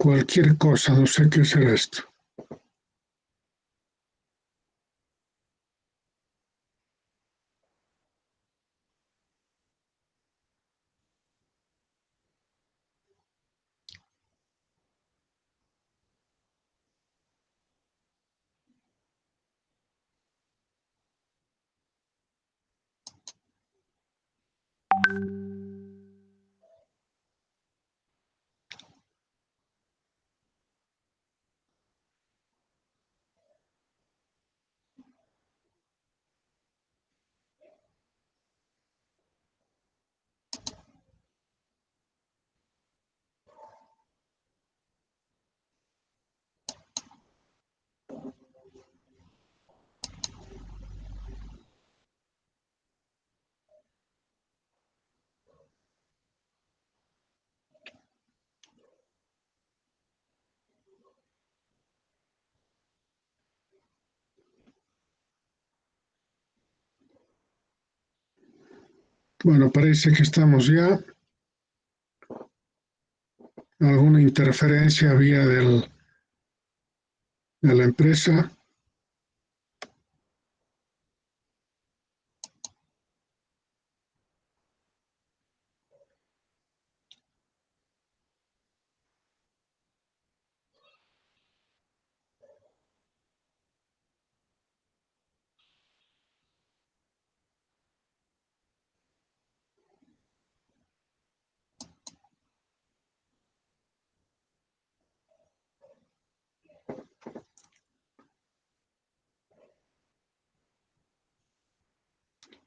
Cualquier cosa, no sé qué será esto. Bueno, parece que estamos ya. Alguna interferencia había de la empresa.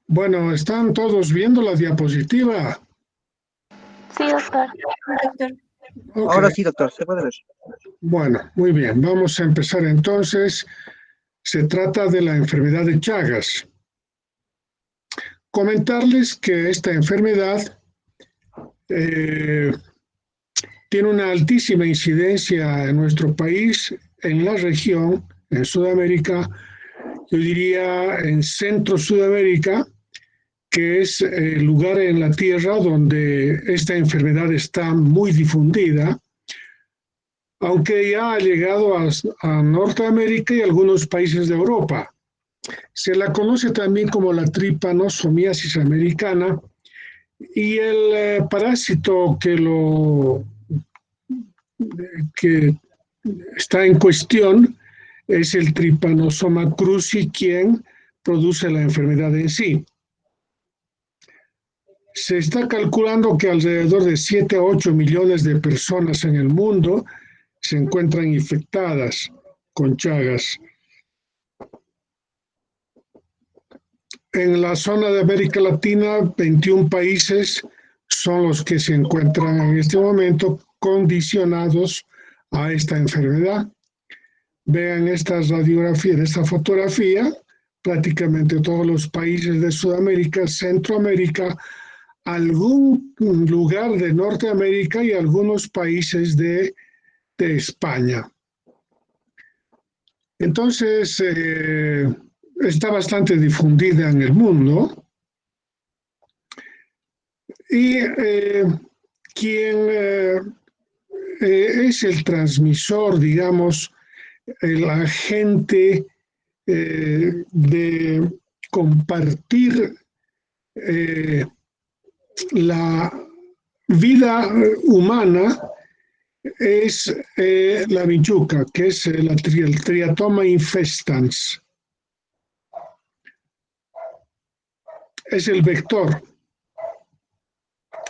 Bueno, ¿están todos viendo la diapositiva? Sí, doctor. Doctor. Ok, Ahora sí, doctor, se puede ver. bueno, muy bien. Vamos a empezar entonces. Se trata de la enfermedad de Chagas. Comentarles que esta enfermedad eh, tiene una altísima incidencia en nuestro país, en la región, en Sudamérica, yo diría en Centro Sudamérica, que es el lugar en la Tierra donde esta enfermedad está muy difundida, aunque ya ha llegado a Norteamérica y algunos países de Europa. Se la conoce también como la trypanosomiasis americana y el parásito que está en cuestión es el Trypanosoma cruzi, quien produce la enfermedad en sí. Se está calculando que alrededor de 7 a 8 millones de personas en el mundo se encuentran infectadas con Chagas. En la zona de América Latina, 21 países son los que se encuentran en este momento condicionados a esta enfermedad. Vean esta radiografía, esta fotografía, prácticamente todos los países de Sudamérica, Centroamérica, algún lugar de Norteamérica y algunos países de España. Entonces, está bastante difundida en el mundo y quien es el transmisor, digamos, el agente de compartir la vida humana es la vinchuca, que es el Triatoma infestans. Es el vector,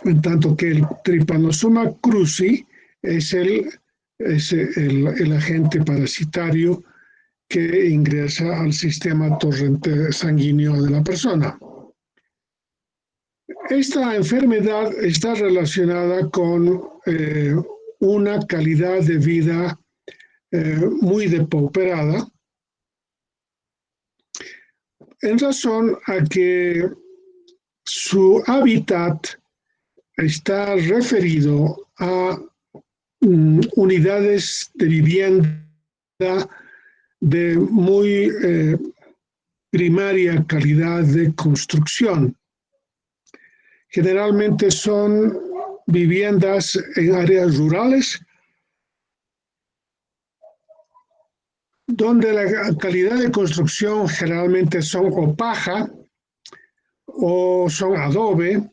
en tanto que el Trypanosoma cruzi es el es el agente parasitario que ingresa al sistema torrente sanguíneo de la persona. Esta enfermedad está relacionada con una calidad de vida muy depauperada, en razón a que su hábitat está referido a unidades de vivienda de muy primaria calidad de construcción. Generalmente son viviendas en áreas rurales donde la calidad de construcción generalmente son o paja o son adobe,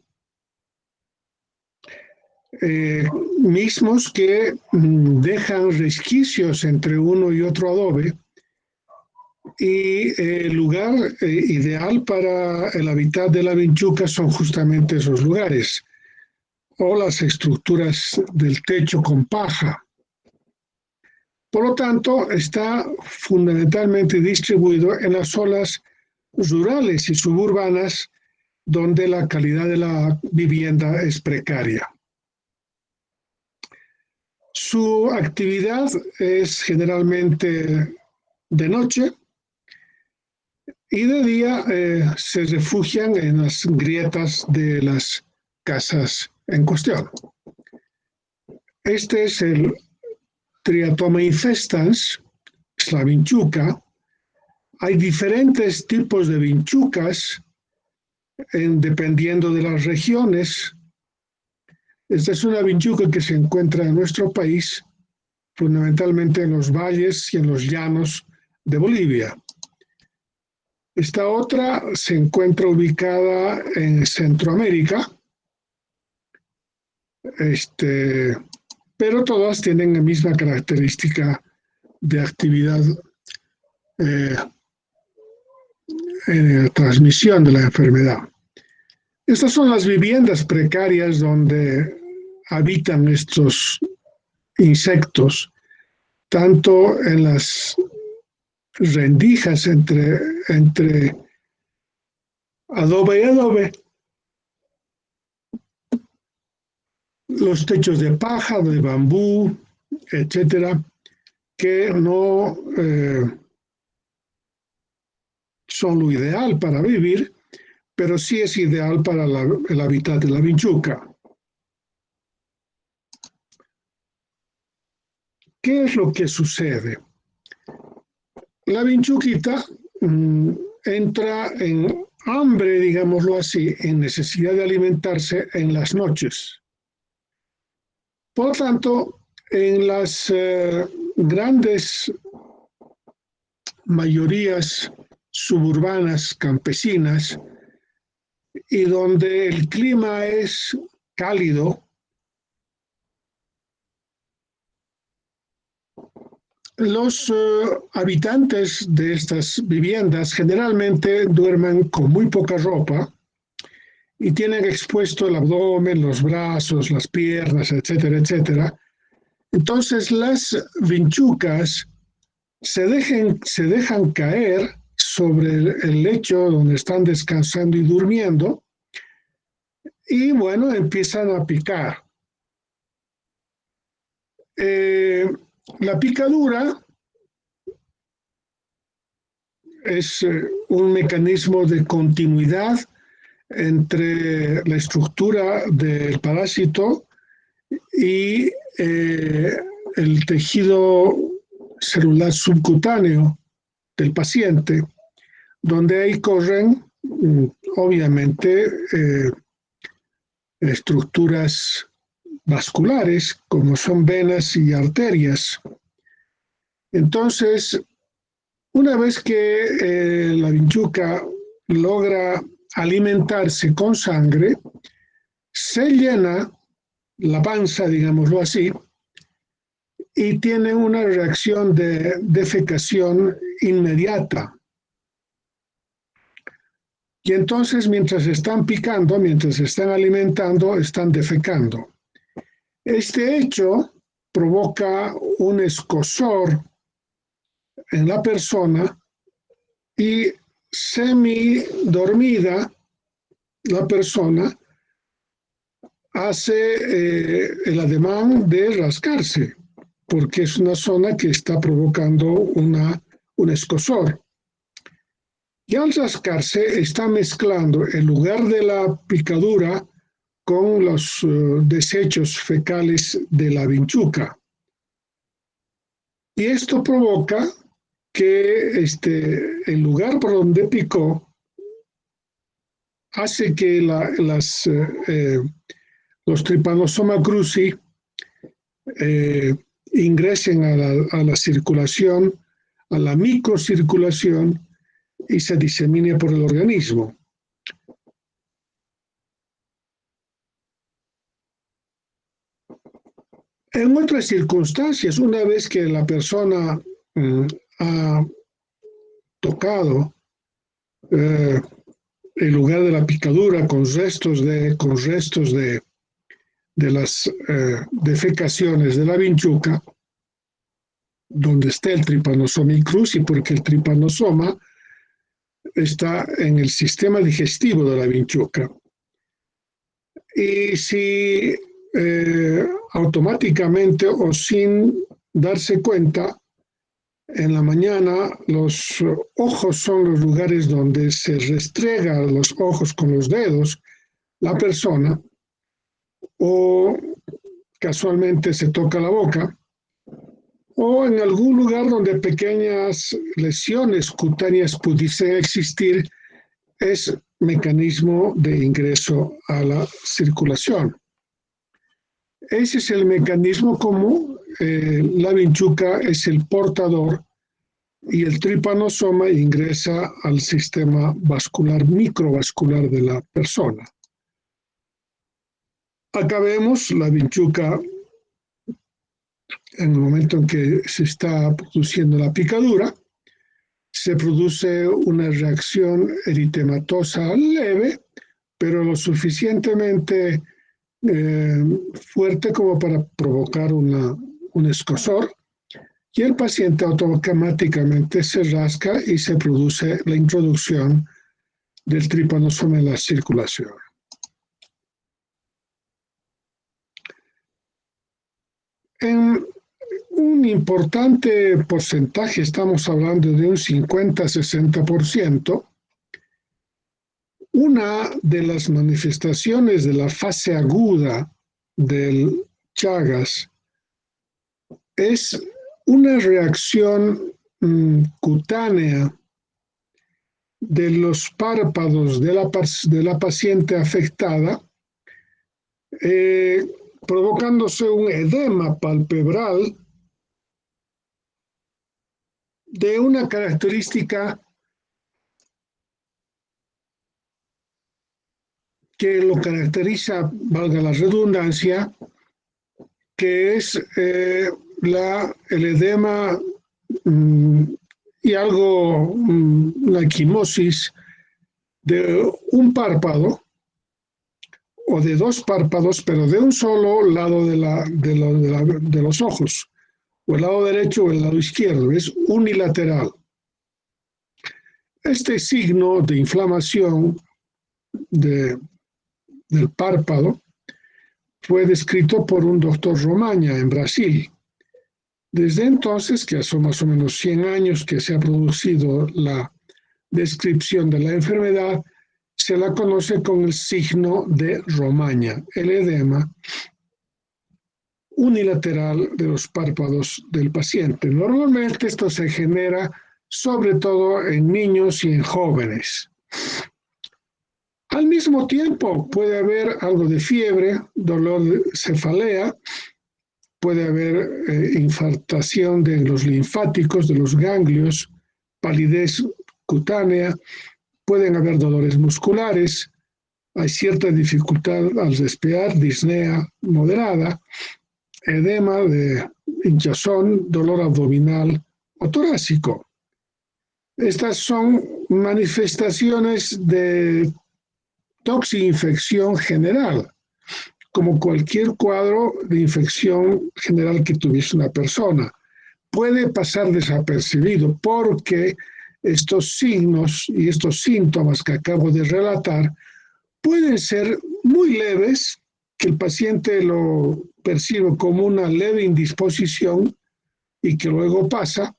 mismos que dejan resquicios entre uno y otro adobe, y el lugar ideal para el hábitat de la vinchuca son justamente esos lugares, o las estructuras del techo con paja. Por lo tanto, está fundamentalmente distribuido en las zonas rurales y suburbanas donde la calidad de la vivienda es precaria. Su actividad es generalmente de noche y de día se refugian en las grietas de las casas en cuestión. Este es el Triatoma infestans, es la vinchuca. Hay diferentes tipos de vinchucas dependiendo de las regiones. Esta es una vinchuca que se encuentra en nuestro país, fundamentalmente en los valles y en los llanos de Bolivia. Esta otra se encuentra ubicada en Centroamérica, pero todas tienen la misma característica de actividad en la transmisión de la enfermedad. Estas son las viviendas precarias donde habitan estos insectos, tanto en las rendijas entre adobe y adobe, los techos de paja, de bambú, etcétera, que no son lo ideal para vivir, pero sí es ideal para el hábitat de la vinchuca. ¿Qué es lo que sucede? La vinchuquita entra en hambre, digámoslo así, en necesidad de alimentarse en las noches. Por lo tanto, en las grandes mayorías suburbanas, campesinas, y donde el clima es cálido, los habitantes de estas viviendas generalmente duermen con muy poca ropa y tienen expuesto el abdomen, los brazos, las piernas, etcétera, etcétera. Entonces las vinchucas se dejan caer sobre el lecho donde están descansando y durmiendo y bueno, empiezan a picar. La picadura es un mecanismo de continuidad entre la estructura del parásito y el tejido celular subcutáneo del paciente, donde ahí corren, obviamente, estructuras vasculares, como son venas y arterias. Entonces, una vez que la vinchuca logra alimentarse con sangre, se llena la panza, digámoslo así, y tiene una reacción de defecación inmediata. Y entonces, mientras están picando, mientras están alimentando, están defecando. Este hecho provoca un escozor en la persona y semi-dormida la persona hace el ademán de rascarse, porque es una zona que está provocando un escozor. Y al rascarse está mezclando el lugar de la picadura con los desechos fecales de la vinchuca. Y esto provoca que el lugar por donde picó hace que los Trypanosoma cruzi ingresen a la circulación, a la microcirculación, y se disemine por el organismo. En otras circunstancias, una vez que la persona ha tocado el lugar de la picadura con restos de las defecaciones de la vinchuca, donde está el Trypanosoma cruzi, porque el tripanosoma está en el sistema digestivo de la vinchuca. Y si automáticamente o sin darse cuenta, en la mañana los ojos son los lugares donde se restrega los ojos con los dedos la persona, o casualmente se toca la boca, o en algún lugar donde pequeñas lesiones cutáneas pudiesen existir, es mecanismo de ingreso a la circulación. Ese es el mecanismo como la vinchuca es el portador y el tripanosoma ingresa al sistema vascular, microvascular de la persona. Acá vemos la vinchuca en el momento en que se está produciendo la picadura. Se produce una reacción eritematosa leve, pero lo suficientemente fuerte como para provocar un escozor, y el paciente automáticamente se rasca y se produce la introducción del tripanosoma en la circulación. En un importante porcentaje, estamos hablando de un 50-60%, una de las manifestaciones de la fase aguda del Chagas es una reacción cutánea de los párpados de la paciente afectada, provocándose un edema palpebral de una característica que lo caracteriza, valga la redundancia, que es el edema y algo, la equimosis de un párpado o de dos párpados, pero de un solo lado de los ojos, o el lado derecho o el lado izquierdo, es unilateral. Este signo de inflamación del párpado fue descrito por un doctor Romaña en Brasil. Desde entonces, que son más o menos 100 años que se ha producido la descripción de la enfermedad, se la conoce con el signo de Romaña, el edema unilateral de los párpados del paciente. Normalmente esto se genera sobre todo en niños y en jóvenes. Al mismo tiempo puede haber algo de fiebre, dolor de cefalea, puede haber infartación de los linfáticos, de los ganglios, palidez cutánea, pueden haber dolores musculares, hay cierta dificultad al respirar, disnea moderada, edema de hinchazón, dolor abdominal o torácico. Estas son manifestaciones de toxinfección general como cualquier cuadro de infección general que tuviese una persona. Puede pasar desapercibido porque estos signos y estos síntomas que acabo de relatar pueden ser muy leves, que el paciente lo percibe como una leve indisposición y que luego pasa,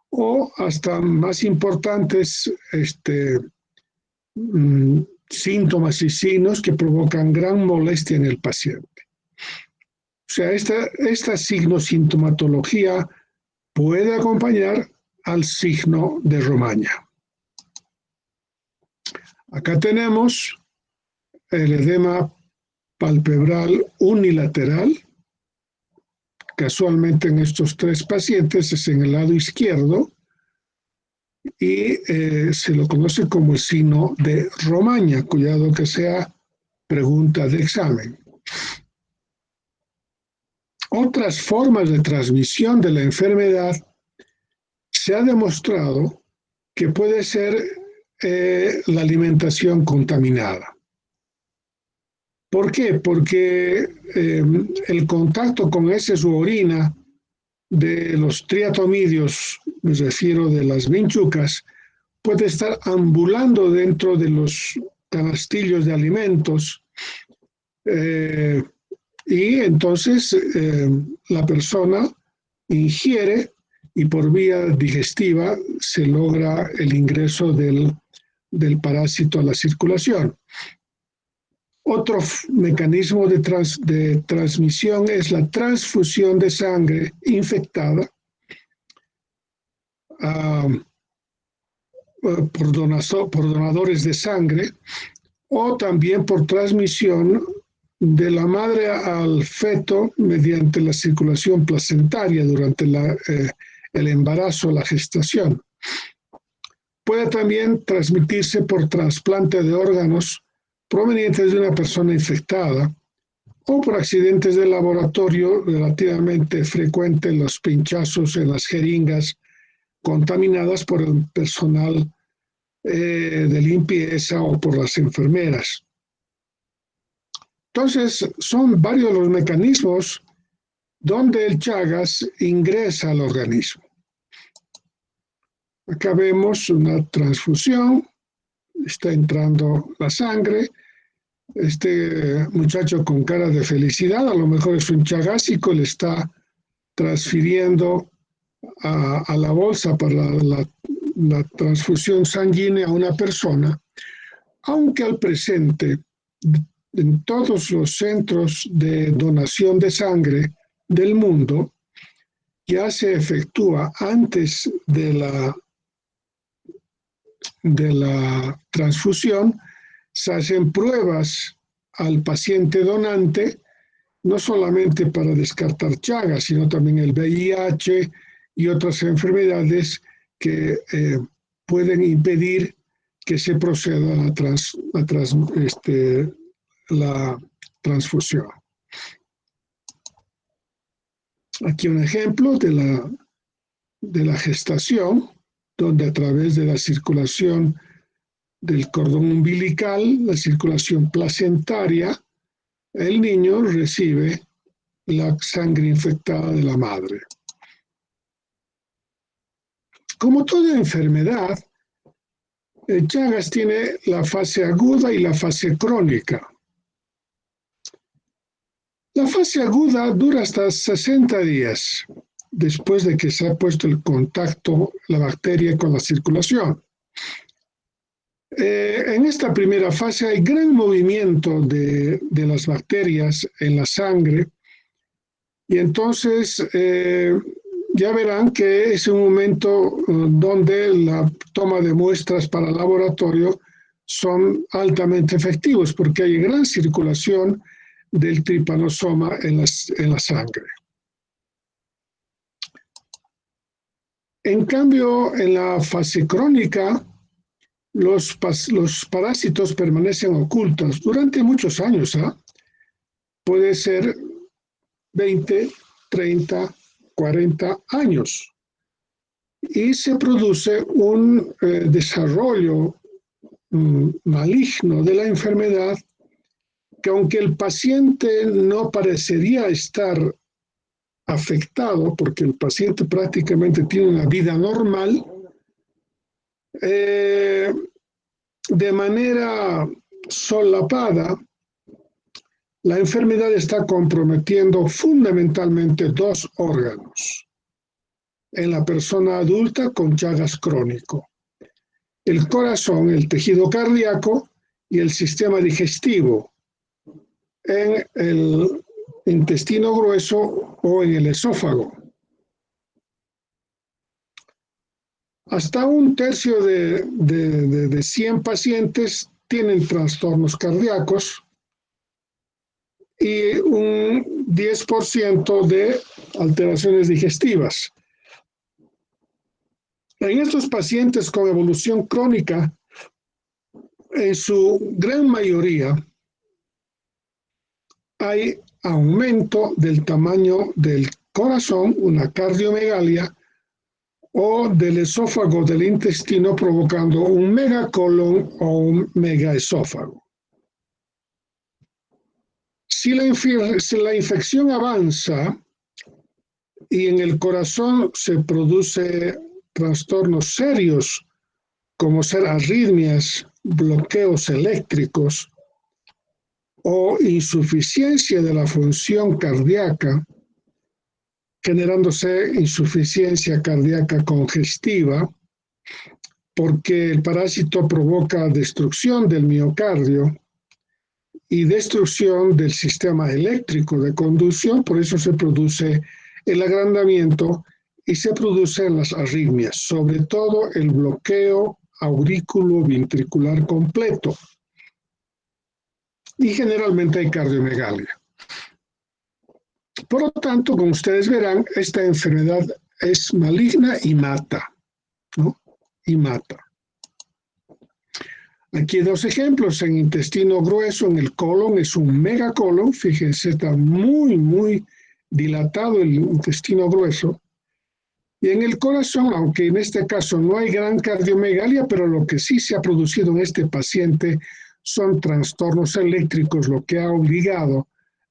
o hasta más importantes síntomas y signos que provocan gran molestia en el paciente. O sea, esta signosintomatología puede acompañar al signo de Romaña. Acá tenemos el edema palpebral unilateral. Casualmente en estos 3 pacientes es en el lado izquierdo y se lo conoce como el signo de Romaña, cuidado que sea pregunta de examen. Otras formas de transmisión de la enfermedad se ha demostrado que puede ser la alimentación contaminada. ¿Por qué? Porque el contacto con heces u orina de los triatomidios, me refiero de las vinchucas, puede estar ambulando dentro de los canastillos de alimentos y entonces la persona ingiere y por vía digestiva se logra el ingreso del parásito a la circulación. Otro mecanismo de transmisión es la transfusión de sangre infectada por donadores de sangre o también por transmisión de la madre al feto mediante la circulación placentaria durante el embarazo o la gestación. Puede también transmitirse por trasplante de órganos provenientes de una persona infectada o por accidentes de laboratorio relativamente frecuentes los pinchazos en las jeringas contaminadas por el personal de limpieza o por las enfermeras. Entonces, son varios los mecanismos donde el Chagas ingresa al organismo. Acá vemos una transfusión, está entrando la sangre. Este muchacho con cara de felicidad, a lo mejor es un chagásico, le está transfiriendo a la bolsa para la transfusión sanguínea a una persona, aunque al presente en todos los centros de donación de sangre del mundo ya se efectúa antes de la transfusión, se hacen pruebas al paciente donante, no solamente para descartar Chagas, sino también el VIH y otras enfermedades que pueden impedir que se proceda a la transfusión. Aquí un ejemplo de la gestación, donde a través de la circulación del cordón umbilical, la circulación placentaria, el niño recibe la sangre infectada de la madre. Como toda enfermedad, el Chagas tiene la fase aguda y la fase crónica. La fase aguda dura hasta 60 días después de que se ha puesto el contacto la bacteria con la circulación. En esta primera fase hay gran movimiento de las bacterias en la sangre y entonces ya verán que es un momento donde la toma de muestras para laboratorio son altamente efectivos porque hay gran circulación del tripanosoma en la sangre. En cambio, en la fase crónica, los parásitos permanecen ocultos durante muchos años. Puede ser 20, 30, 40 años. Y se produce un desarrollo maligno de la enfermedad que aunque el paciente no parecería estar afectado, porque el paciente prácticamente tiene una vida normal, de manera solapada, la enfermedad está comprometiendo fundamentalmente dos órganos en la persona adulta con Chagas crónico: el corazón, el tejido cardíaco y el sistema digestivo en el intestino grueso o en el esófago. Hasta un tercio de 100 pacientes tienen trastornos cardíacos y un 10% de alteraciones digestivas. En estos pacientes con evolución crónica, en su gran mayoría, hay aumento del tamaño del corazón, una cardiomegalia, o del esófago, del intestino, provocando un megacolon o un megaesófago. Si la infección avanza y en el corazón se produce trastornos serios, como ser arritmias, bloqueos eléctricos o insuficiencia de la función cardíaca, generándose insuficiencia cardíaca congestiva, porque el parásito provoca destrucción del miocardio y destrucción del sistema eléctrico de conducción, por eso se produce el agrandamiento y se producen las arritmias, sobre todo el bloqueo aurículo-ventricular completo. Y generalmente hay cardiomegalia. Por lo tanto, como ustedes verán, esta enfermedad es maligna y mata, ¿no? Y mata. Aquí hay dos ejemplos. En intestino grueso, en el colon, es un megacolon. Fíjense, está muy dilatado el intestino grueso. Y en el corazón, aunque en este caso no hay gran cardiomegalia, pero lo que sí se ha producido en este paciente son trastornos eléctricos, lo que ha obligado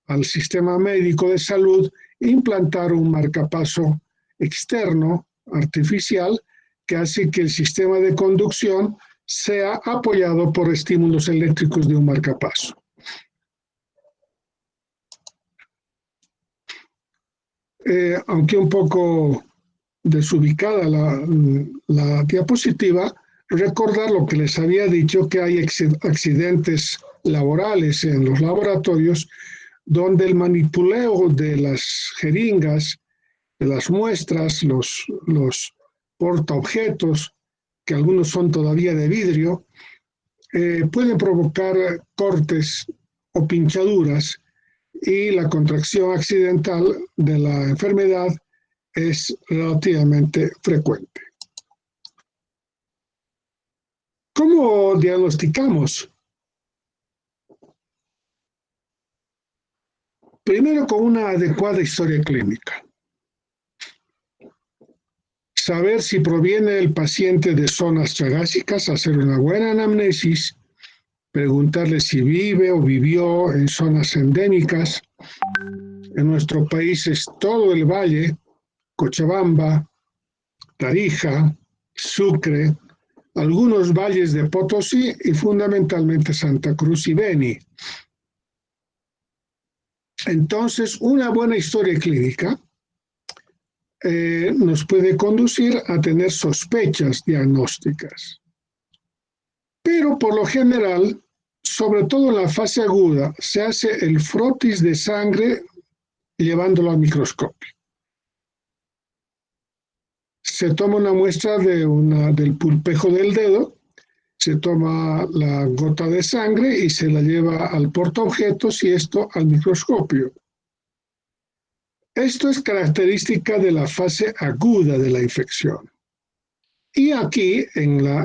al sistema médico de salud a implantar un marcapaso externo, artificial, que hace que el sistema de conducción sea apoyado por estímulos eléctricos de un marcapaso. Aunque un poco desubicada la diapositiva, recordar lo que les había dicho, que hay accidentes laborales en los laboratorios donde el manipuleo de las jeringas, de las muestras, los portaobjetos, que algunos son todavía de vidrio, pueden provocar cortes o pinchaduras, y la contracción accidental de la enfermedad es relativamente frecuente. ¿Cómo diagnosticamos? Primero, con una adecuada historia clínica. Saber si proviene el paciente de zonas chagásicas, hacer una buena anamnesis, preguntarle si vive o vivió en zonas endémicas. En nuestro país es todo el valle, Cochabamba, Tarija, Sucre, algunos valles de Potosí y fundamentalmente Santa Cruz y Beni. Entonces, una buena historia clínica nos puede conducir a tener sospechas diagnósticas. Pero por lo general, sobre todo en la fase aguda, se hace el frotis de sangre llevándolo al microscopio. Se toma una muestra del pulpejo del dedo, se toma la gota de sangre y se la lleva al portaobjetos, y esto al microscopio. Esto es característica de la fase aguda de la infección. Y aquí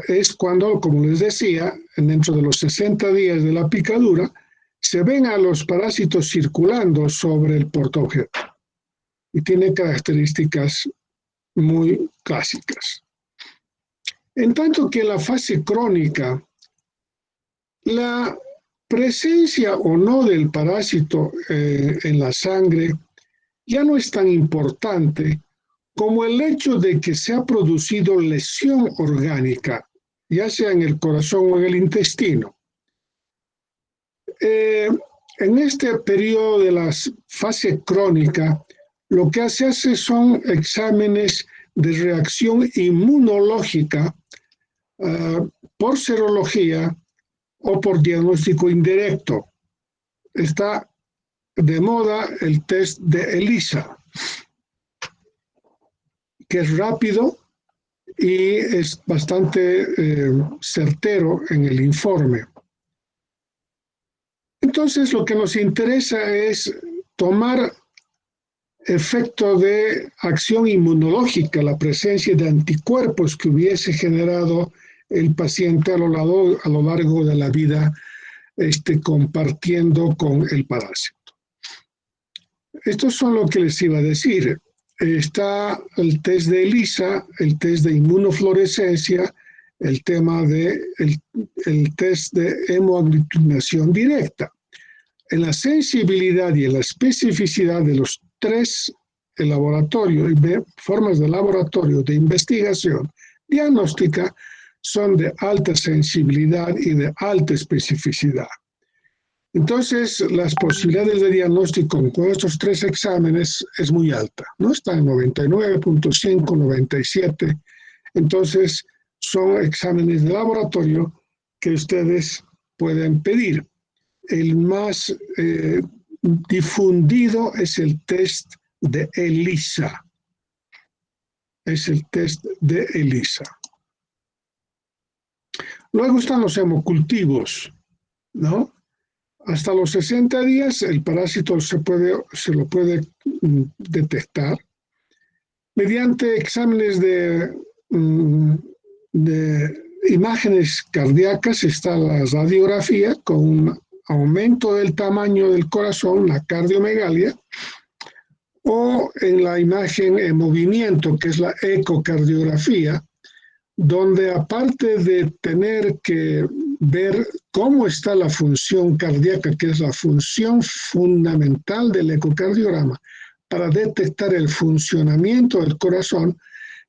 es cuando, como les decía, dentro de los 60 días de la picadura, se ven a los parásitos circulando sobre el portaobjeto. Y tiene características muy clásicas. En tanto que en la fase crónica, la presencia o no del parásito en la sangre ya no es tan importante como el hecho de que se ha producido lesión orgánica, ya sea en el corazón o en el intestino. En este periodo de la fase crónica, lo que se hace son exámenes de reacción inmunológica por serología o por diagnóstico indirecto. Está de moda el test de ELISA, que es rápido y es bastante certero en el informe. Entonces, lo que nos interesa es tomar efecto de acción inmunológica, la presencia de anticuerpos que hubiese generado el paciente a lo largo de la vida, compartiendo con el parásito. Esto es lo que les iba a decir. Está el test de ELISA, el test de inmunofluorescencia, el tema de el test de hemoaglutinación directa. En la sensibilidad y en la especificidad de los tres formas de laboratorio de investigación diagnóstica son de alta sensibilidad y de alta especificidad. Entonces, las posibilidades de diagnóstico con estos tres exámenes es muy alta, ¿no? Está en 99.5, 97. Entonces, son exámenes de laboratorio que ustedes pueden pedir. El más difundido es el test de ELISA. Es el test de ELISA. Luego están los hemocultivos, ¿no? Hasta los 60 días el parásito se lo puede detectar mediante exámenes de imágenes cardíacas. Está la radiografía con un aumento del tamaño del corazón, la cardiomegalia, o en la imagen en movimiento, que es la ecocardiografía, donde aparte de tener que ver cómo está la función cardíaca, que es la función fundamental del ecocardiograma, para detectar el funcionamiento del corazón,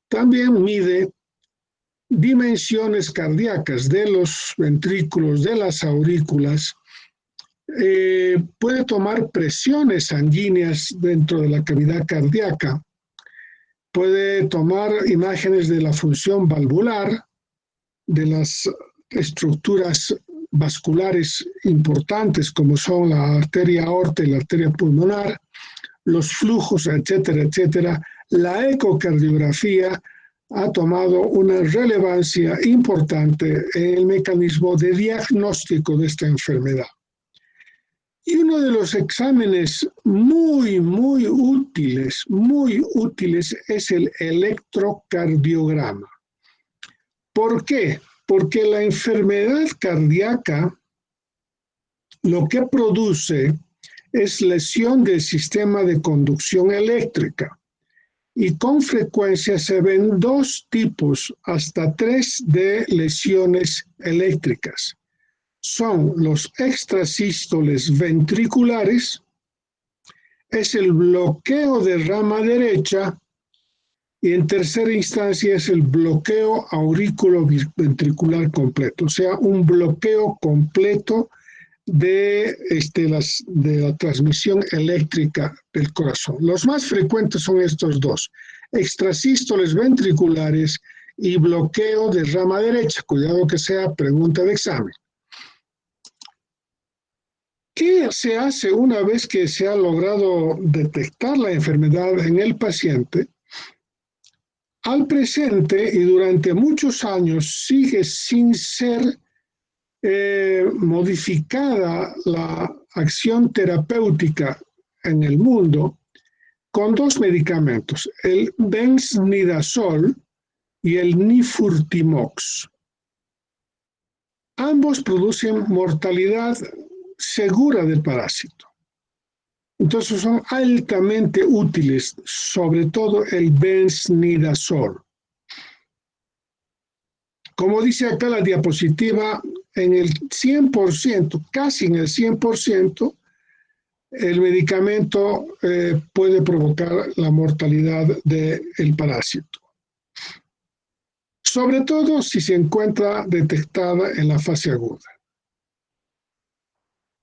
también mide dimensiones cardíacas de los ventrículos, de las aurículas, puede tomar presiones sanguíneas dentro de la cavidad cardíaca, puede tomar imágenes de la función valvular, de las estructuras vasculares importantes como son la arteria aorta y la arteria pulmonar, los flujos, etcétera, etcétera. La ecocardiografía ha tomado una relevancia importante en el mecanismo de diagnóstico de esta enfermedad. Y uno de los exámenes muy útiles es el electrocardiograma. ¿Por qué? Porque la enfermedad cardíaca lo que produce es lesión del sistema de conducción eléctrica. Y con frecuencia se ven 2 tipos, hasta 3 de lesiones eléctricas. Son los extrasístoles ventriculares, es el bloqueo de rama derecha y en tercera instancia es el bloqueo auriculoventricular completo, o sea, un bloqueo completo de la transmisión eléctrica del corazón. Los más frecuentes son estos 2, extrasístoles ventriculares y bloqueo de rama derecha. Cuidado que sea pregunta de examen. ¿Qué se hace una vez que se ha logrado detectar la enfermedad en el paciente? Al presente y durante muchos años sigue sin ser modificada la acción terapéutica en el mundo con 2 medicamentos, el benznidazol y el nifurtimox. Ambos producen mortalidad segura del parásito. Entonces son altamente útiles, sobre todo el benznidazol. Como dice acá la diapositiva, en el 100%, casi en el 100%, el medicamento puede provocar la mortalidad del parásito. Sobre todo si se encuentra detectada en la fase aguda.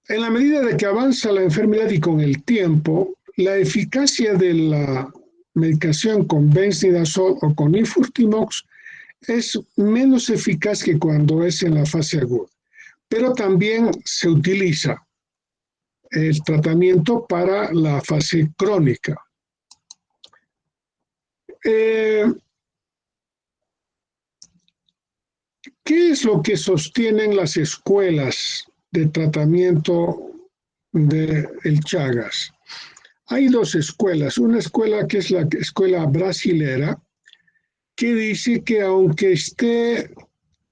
En la medida de que avanza la enfermedad y con el tiempo, la eficacia de la medicación con benzidazol o con nifurtimox es menos eficaz que cuando es en la fase aguda, pero también se utiliza el tratamiento para la fase crónica. ¿Qué es lo que sostienen las escuelas de tratamiento del Chagas? Hay dos escuelas. Una escuela que es la escuela brasilera, que dice que aunque esté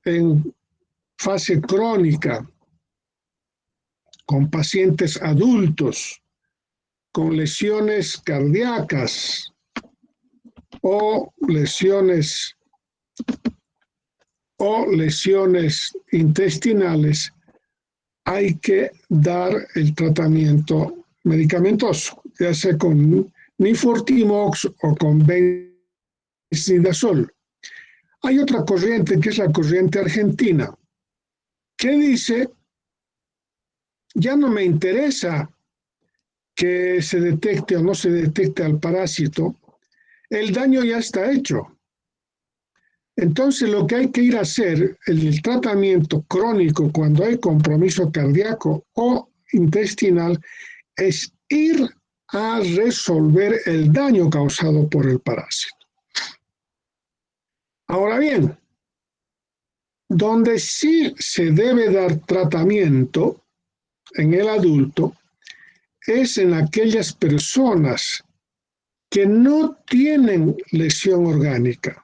en fase crónica, con pacientes adultos, con lesiones cardíacas o lesiones intestinales, hay que dar el tratamiento medicamentoso, ya sea con nifurtimox o con benzidazol. Hay otra corriente que es la corriente argentina, que dice, ya no me interesa que se detecte o no se detecte al parásito, el daño ya está hecho. Entonces lo que hay que ir a hacer, el tratamiento crónico cuando hay compromiso cardíaco o intestinal, es ir a resolver el daño causado por el parásito. Ahora bien, donde sí se debe dar tratamiento en el adulto es en aquellas personas que no tienen lesión orgánica,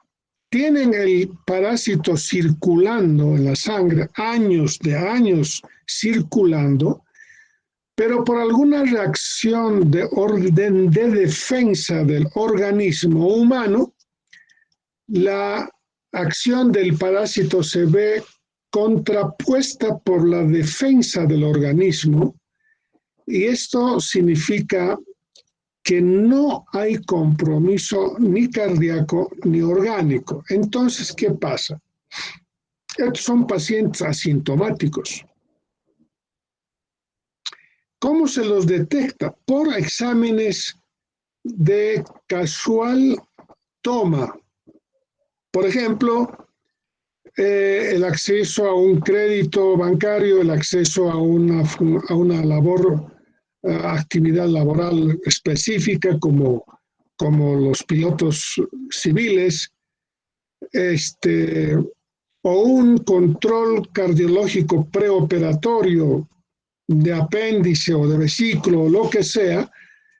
tienen el parásito circulando en la sangre, años de años circulando, pero por alguna reacción de defensa del organismo humano, la acción del parásito se ve contrapuesta por la defensa del organismo, y esto significa que no hay compromiso ni cardíaco ni orgánico. Entonces, ¿qué pasa? Estos son pacientes asintomáticos. ¿Cómo se los detecta? Por exámenes de casual toma. Por ejemplo, el acceso a un crédito bancario, el acceso a una actividad laboral específica como los pilotos civiles, o un control cardiológico preoperatorio de apéndice o de vesículo o lo que sea,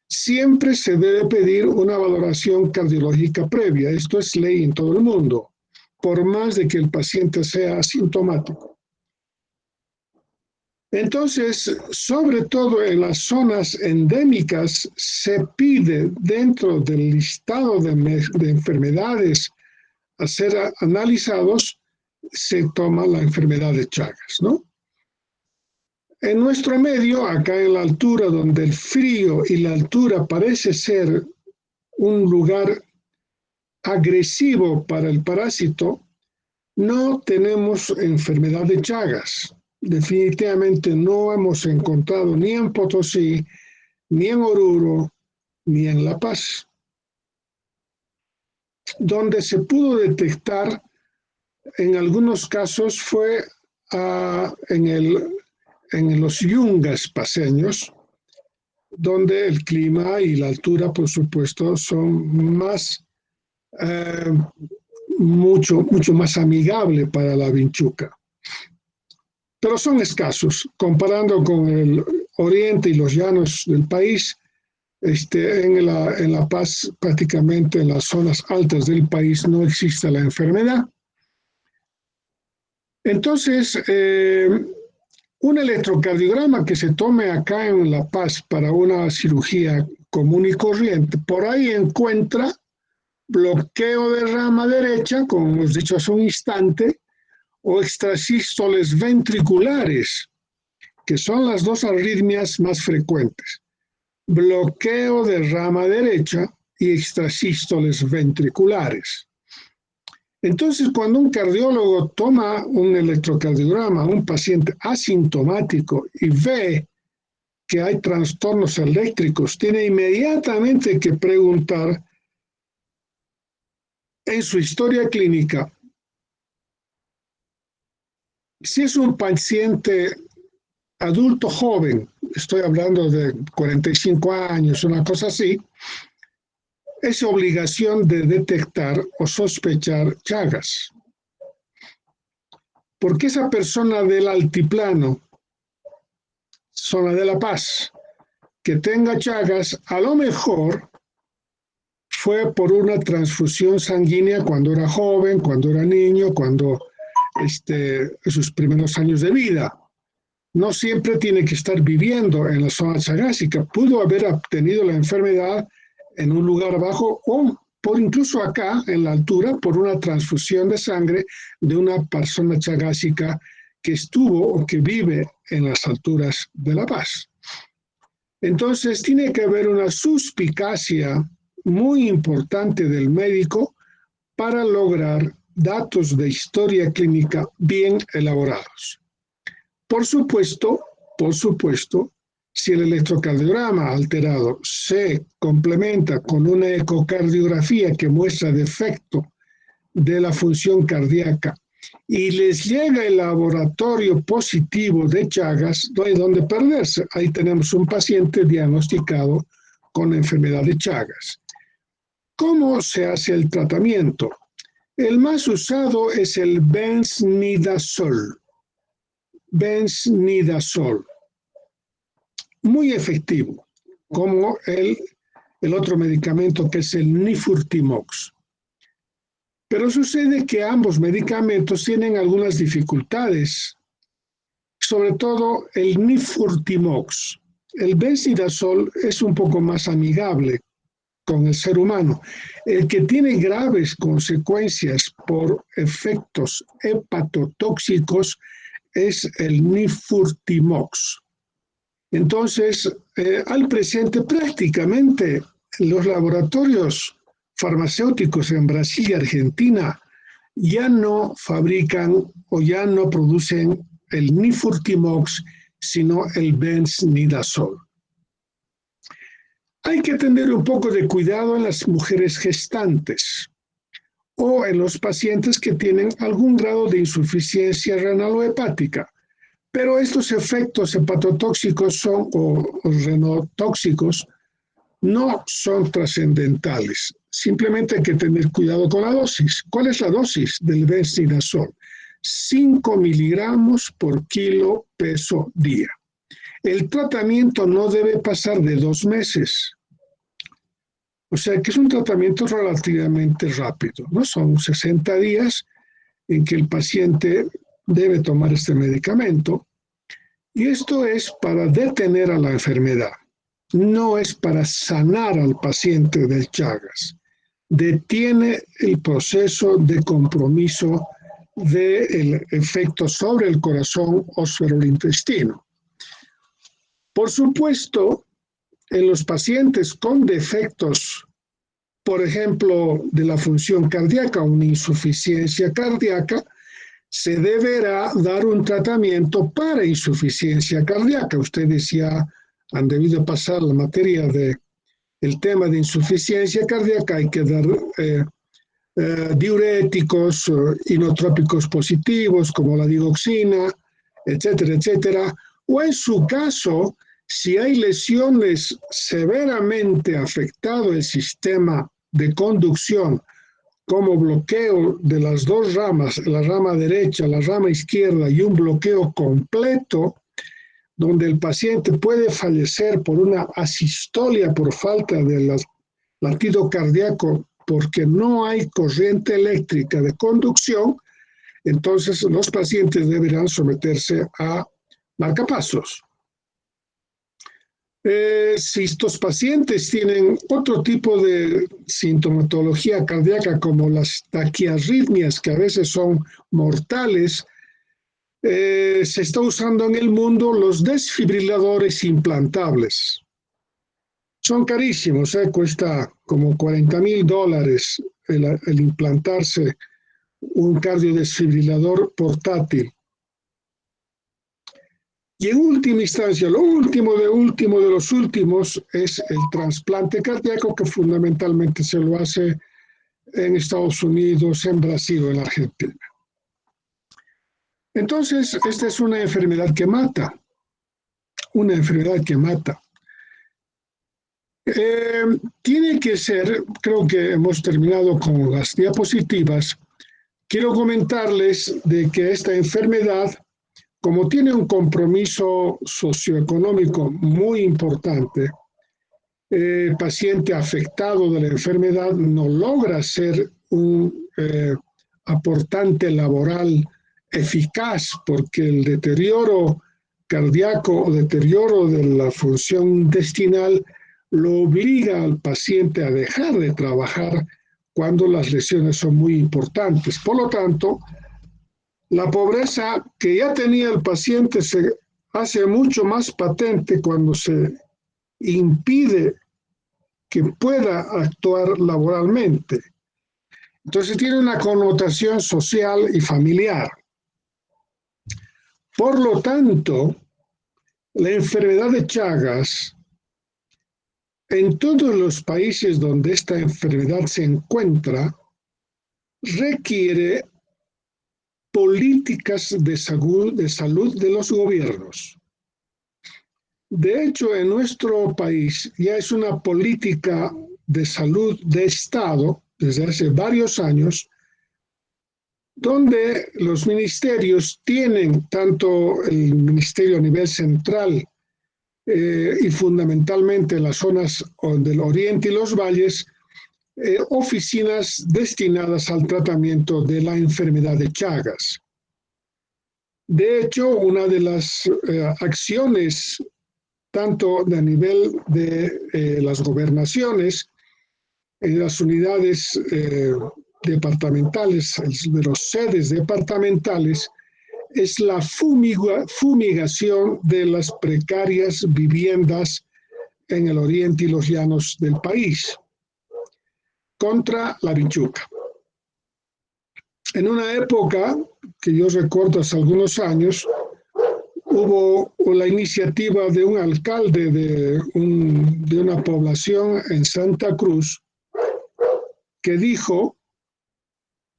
siempre se debe pedir una valoración cardiológica previa. Esto es ley en todo el mundo, por más de que el paciente sea asintomático. Entonces, sobre todo en las zonas endémicas, se pide dentro del listado de enfermedades a ser analizados, se toma la enfermedad de Chagas, ¿no? En nuestro medio, acá en la altura, donde el frío y la altura parece ser un lugar agresivo para el parásito, no tenemos enfermedad de Chagas. Definitivamente no hemos encontrado ni en Potosí, ni en Oruro, ni en La Paz. Donde se pudo detectar en algunos casos fue en los yungas paseños, donde el clima y la altura, por supuesto, son más, mucho más amigable para la vinchuca. Pero son escasos, comparando con el oriente y los llanos del país. En La Paz, prácticamente en las zonas altas del país, no existe la enfermedad. Entonces, un electrocardiograma que se tome acá en La Paz para una cirugía común y corriente, por ahí encuentra bloqueo de rama derecha, como hemos dicho hace un instante, o extrasístoles ventriculares, que son las dos arritmias más frecuentes. Bloqueo de rama derecha y extrasístoles ventriculares. Entonces, cuando un cardiólogo toma un electrocardiograma a un paciente asintomático y ve que hay trastornos eléctricos, tiene inmediatamente que preguntar en su historia clínica si es un paciente adulto joven, estoy hablando de 45 años, una cosa así, es obligación de detectar o sospechar Chagas. Porque esa persona del altiplano, zona de La Paz, que tenga Chagas, a lo mejor fue por una transfusión sanguínea cuando era joven, cuando era niño, cuando sus primeros años de vida. No siempre tiene que estar viviendo en la zona chagásica. Pudo haber obtenido la enfermedad en un lugar bajo o por incluso acá, en la altura, por una transfusión de sangre de una persona chagásica que estuvo o que vive en las alturas de La Paz. Entonces, tiene que haber una suspicacia muy importante del médico para lograr datos de historia clínica bien elaborados. Por supuesto, si el electrocardiograma alterado se complementa con una ecocardiografía que muestra defecto de la función cardíaca y les llega el laboratorio positivo de Chagas, no hay dónde perderse. Ahí tenemos un paciente diagnosticado con enfermedad de Chagas. ¿Cómo se hace el tratamiento? El más usado es el benznidazol. Benznidazol. Muy efectivo, como el otro medicamento que es el Nifurtimox. Pero sucede que ambos medicamentos tienen algunas dificultades, sobre todo el Nifurtimox. El benznidazol es un poco más amigable con el ser humano. El que tiene graves consecuencias por efectos hepatotóxicos es el Nifurtimox. Entonces, al presente prácticamente los laboratorios farmacéuticos en Brasil y Argentina ya no fabrican o ya no producen el Nifurtimox, sino el benznidazol. Hay que tener un poco de cuidado en las mujeres gestantes o en los pacientes que tienen algún grado de insuficiencia renal o hepática. Pero estos efectos hepatotóxicos o renotóxicos no son trascendentales. Simplemente hay que tener cuidado con la dosis. ¿Cuál es la dosis del benznidazol? 5 miligramos por kilo peso día. El tratamiento no debe pasar de 2 meses. O sea que es un tratamiento relativamente rápido, ¿no? Son 60 días en que el paciente debe tomar este medicamento, y esto es para detener a la enfermedad, no es para sanar al paciente del Chagas. Detiene el proceso de compromiso del efecto sobre el corazón o sobre el intestino. Por supuesto, en los pacientes con defectos, por ejemplo, de la función cardíaca, una insuficiencia cardíaca, se deberá dar un tratamiento para insuficiencia cardíaca. Ustedes ya han debido pasar la materia del tema de insuficiencia cardíaca. Hay que dar diuréticos, inotrópicos positivos, como la digoxina, etcétera, etcétera. O en su caso, si hay lesiones severamente afectado el sistema de conducción, como bloqueo de las dos ramas, la rama derecha, la rama izquierda, y un bloqueo completo, donde el paciente puede fallecer por una asistolia por falta de latido cardíaco, porque no hay corriente eléctrica de conducción, entonces los pacientes deberán someterse a marcapasos. Si estos pacientes tienen otro tipo de sintomatología cardíaca, como las taquiarritmias, que a veces son mortales, se está usando en el mundo los desfibriladores implantables. Son carísimos, cuesta como $40,000 el implantarse un cardiodesfibrilador portátil. Y en última instancia, lo último de los últimos es el trasplante cardíaco, que fundamentalmente se lo hace en Estados Unidos, en Brasil o en Argentina. Entonces, esta es una enfermedad que mata, una enfermedad que mata. Tiene que ser, creo que hemos terminado con las diapositivas. Quiero comentarles de que esta enfermedad, como tiene un compromiso socioeconómico muy importante, el paciente afectado de la enfermedad no logra ser un aportante laboral eficaz, porque el deterioro cardíaco o deterioro de la función intestinal lo obliga al paciente a dejar de trabajar cuando las lesiones son muy importantes. Por lo tanto, la pobreza que ya tenía el paciente se hace mucho más patente cuando se impide que pueda actuar laboralmente. Entonces tiene una connotación social y familiar. Por lo tanto, la enfermedad de Chagas, en todos los países donde esta enfermedad se encuentra, requiere políticas de salud de los gobiernos. De hecho, en nuestro país ya es una política de salud de Estado desde hace varios años, donde los ministerios tienen, tanto el ministerio a nivel central y fundamentalmente en las zonas del oriente y los valles, oficinas destinadas al tratamiento de la enfermedad de Chagas. De hecho, una de las acciones, tanto a nivel de las gobernaciones, en las unidades departamentales, de los sedes departamentales, es la fumigación de las precarias viviendas en el oriente y los llanos del país contra la vinchuca. En una época que yo recuerdo hace algunos años, hubo la iniciativa de un alcalde de una población en Santa Cruz que dijo,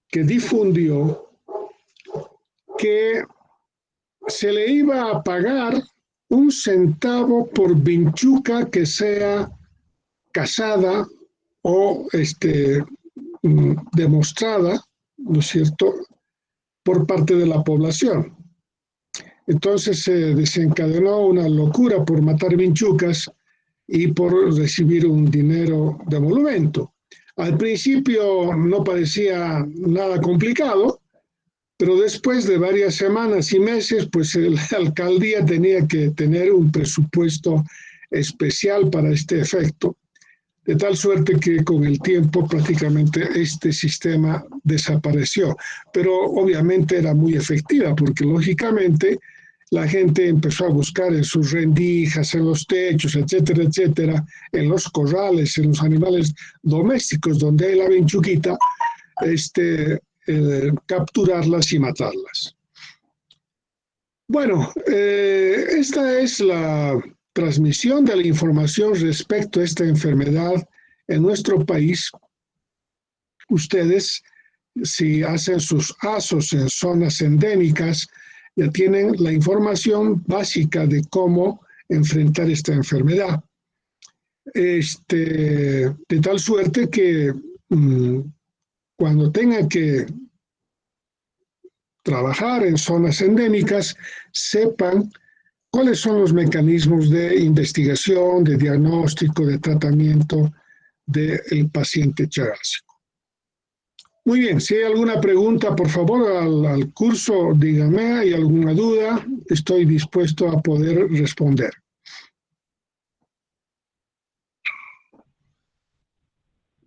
que difundió que se le iba a pagar 1 centavo por vinchuca que sea casada o demostrada, ¿no es cierto?, por parte de la población. Entonces se desencadenó una locura por matar vinchucas y por recibir un dinero de emolumento. Al principio no parecía nada complicado, pero después de varias semanas y meses, pues la alcaldía tenía que tener un presupuesto especial para este efecto, de tal suerte que con el tiempo prácticamente este sistema desapareció. Pero obviamente era muy efectiva, porque lógicamente la gente empezó a buscar en sus rendijas, en los techos, etcétera, etcétera, en los corrales, en los animales domésticos donde hay la vinchuquita, capturarlas y matarlas. Bueno, esta es la transmisión de la información respecto a esta enfermedad en nuestro país. Ustedes, si hacen sus ASOS en zonas endémicas, ya tienen la información básica de cómo enfrentar esta enfermedad. De tal suerte que cuando tengan que trabajar en zonas endémicas, sepan cuáles son los mecanismos de investigación, de diagnóstico, de tratamiento del paciente chagásico. Muy bien, si hay alguna pregunta, por favor, al curso, díganme, ¿hay alguna duda? Estoy dispuesto a poder responder.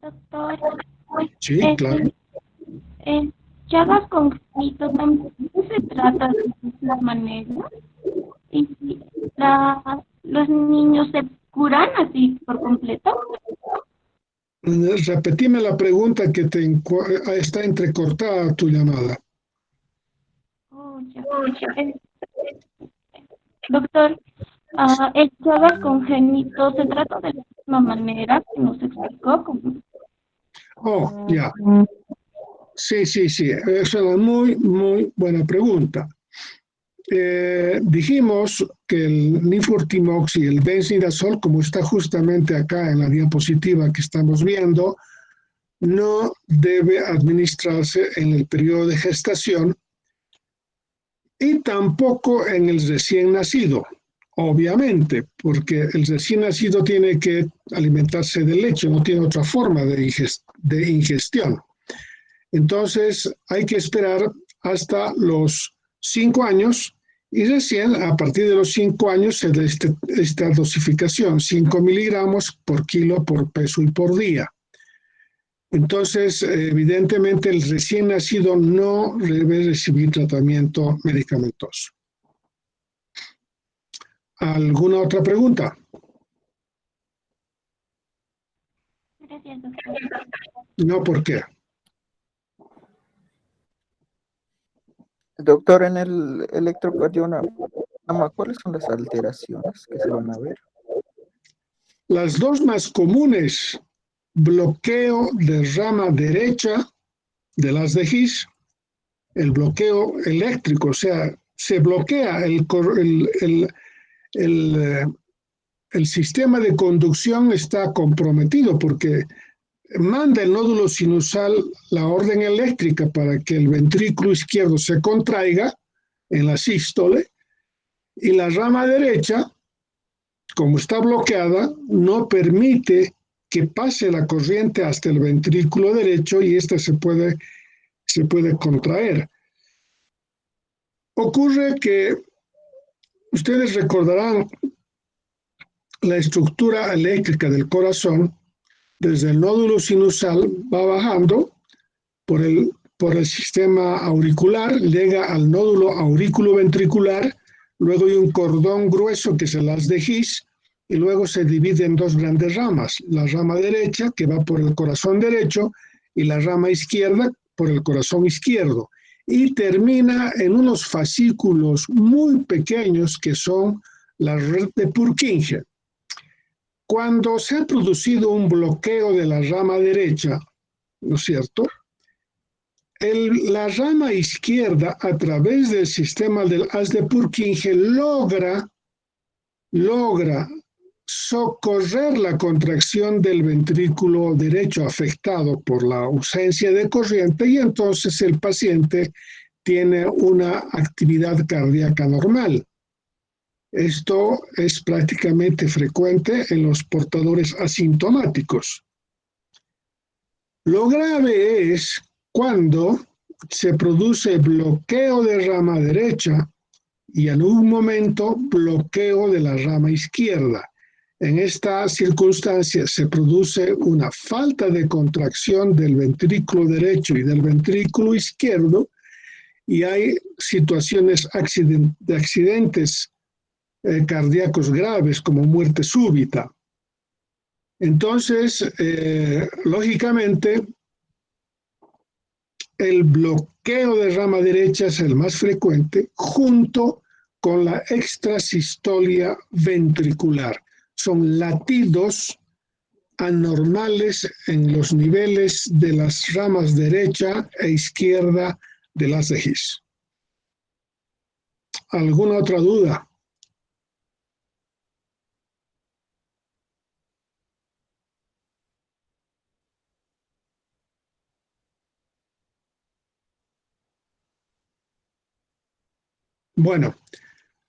Doctor, Sí, claro. Chagas congénito también se trata de esta manera y los niños se curan así por completo. Repetime la pregunta que está entrecortada tu llamada. Oh, ya. Doctor, el Chagas congénito se trata de la misma manera que nos explicó. Oh, ya. Sí, es una muy, muy buena pregunta. Dijimos que el nifurtimox y el benzidazol, como está justamente acá en la diapositiva que estamos viendo, no debe administrarse en el periodo de gestación y tampoco en el recién nacido, obviamente, porque el recién nacido tiene que alimentarse de leche, no tiene otra forma de ingestión. Entonces hay que esperar hasta los 5 años y recién a partir de los 5 años se da esta dosificación, 5 miligramos por kilo por peso y por día. Entonces, evidentemente, el recién nacido no debe recibir tratamiento medicamentoso. ¿Alguna otra pregunta? Gracias, doctor. No, ¿por qué? Doctor, en el electrocardiograma, ¿cuáles son las alteraciones que se van a ver? Las dos más comunes, bloqueo de rama derecha de las de His, el bloqueo eléctrico, o sea, se bloquea el sistema de conducción está comprometido porque manda el nódulo sinusal la orden eléctrica para que el ventrículo izquierdo se contraiga en la sístole y la rama derecha, como está bloqueada, no permite que pase la corriente hasta el ventrículo derecho y ésta se puede contraer. Ocurre que ustedes recordarán la estructura eléctrica del corazón, desde el nódulo sinusal va bajando por el sistema auricular, llega al nódulo aurículo-ventricular, luego hay un cordón grueso que es el haz de His, y luego se divide en dos grandes ramas, la rama derecha que va por el corazón derecho y la rama izquierda por el corazón izquierdo, y termina en unos fascículos muy pequeños que son la red de Purkinje. Cuando se ha producido un bloqueo de la rama derecha, ¿no es cierto?, la rama izquierda, a través del sistema del haz de Purkinje, logra socorrer la contracción del ventrículo derecho afectado por la ausencia de corriente y entonces el paciente tiene una actividad cardíaca normal. Esto es prácticamente frecuente en los portadores asintomáticos. Lo grave es cuando se produce bloqueo de rama derecha y en un momento bloqueo de la rama izquierda. En esta circunstancia se produce una falta de contracción del ventrículo derecho y del ventrículo izquierdo y hay situaciones de accidentes cardíacos graves como muerte súbita. Entonces, lógicamente, el bloqueo de rama derecha es el más frecuente junto con la extrasistolia ventricular. Son latidos anormales en los niveles de las ramas derecha e izquierda de las de His. ¿Alguna otra duda? Bueno,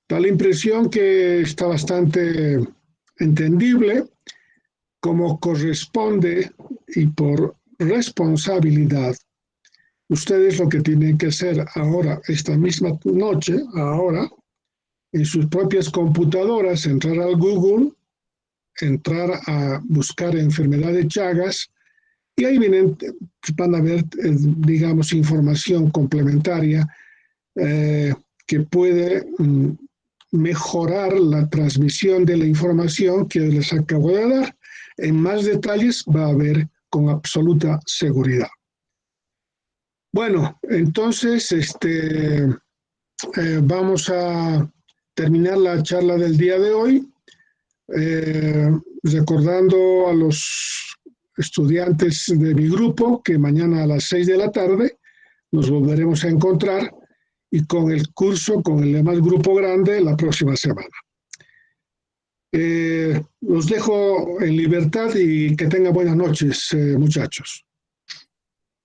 da la impresión que está bastante entendible. Como corresponde y por responsabilidad, ustedes lo que tienen que hacer ahora, esta misma noche, ahora, en sus propias computadoras, entrar al Google, entrar a buscar enfermedad de Chagas, y ahí van a ver, digamos, información complementaria que puede mejorar la transmisión de la información que les acabo de dar. En más detalles va a haber con absoluta seguridad. Bueno, entonces vamos a terminar la charla del día de hoy, recordando a los estudiantes de mi grupo que mañana a las 6 de la tarde nos volveremos a encontrar y con el curso, con el demás grupo grande, la próxima semana. Los dejo en libertad y que tengan buenas noches, muchachos.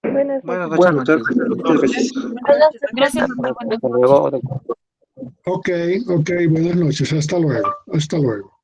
Buenas Buenas noches. noches, doctor. Muchas gracias. Gracias. Hasta luego. Ok, buenas noches. Hasta luego. Hasta luego.